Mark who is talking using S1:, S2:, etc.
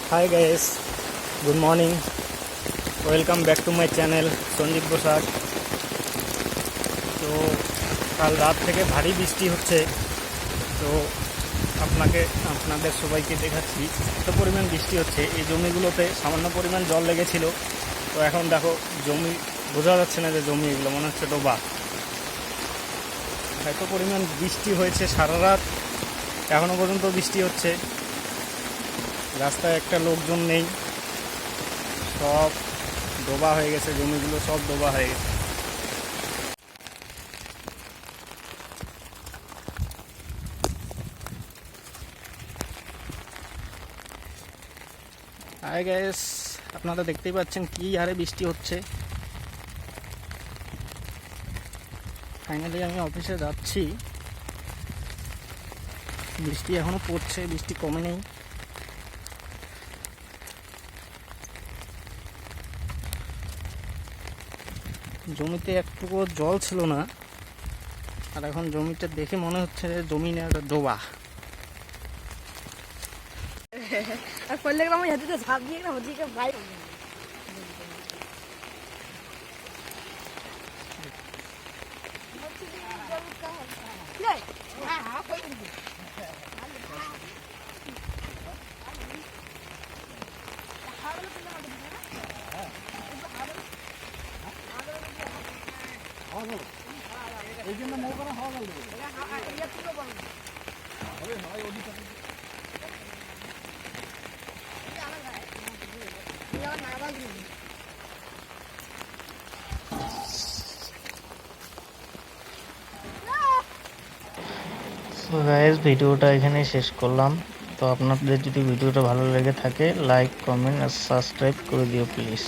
S1: Hi guys, good morning. Welcome back to my channel Sanjit Basak. তো কাল রাত থেকে ভারী বৃষ্টি হচ্ছে। তো আপনাদের সবাইকে দেখাচ্ছি এত পরিমাণ বৃষ্টি হচ্ছে। এই জমিগুলোতে সামান্য পরিমাণ জল লেগেছিল। তো এখন দেখো জমি বোঝা যাচ্ছে না যে জমি, এগুলো মনে হচ্ছে ডোবা। এত পরিমাণ বৃষ্টি হয়েছে সারা রাত, এখনো পর্যন্ত বৃষ্টি হচ্ছে। রাস্তায় একটা লোকজন নেই, সব ডোবা হয়ে গেছে, জমিগুলো সব ডোবা হয়ে গেছে। হাই গাইস, আপনারা দেখতেই পাচ্ছেন কি হারে বৃষ্টি হচ্ছে। ফাইনালি আমি অফিসে যাচ্ছি, বৃষ্টি এখনো পড়ছে, বৃষ্টি কমে নেই। জমিতে একটুকু জল ছিল না, আর এখন জমিটা দেখে মনে হচ্ছে জমি না, ডোবা।
S2: আর করলে গ্রামে যেতে ঝাঁপ দিয়ে না ওদিকে ভাই
S3: এই জন্য নৌকা হাওয়া গেল
S4: সো গাইস, ভিডিওটা এখানে শেষ করলাম। তো আপনাদের যদি ভিডিওটা ভালো লেগে থাকে, লাইক, কমেন্ট আর সাবস্ক্রাইব করে দিও প্লিজ।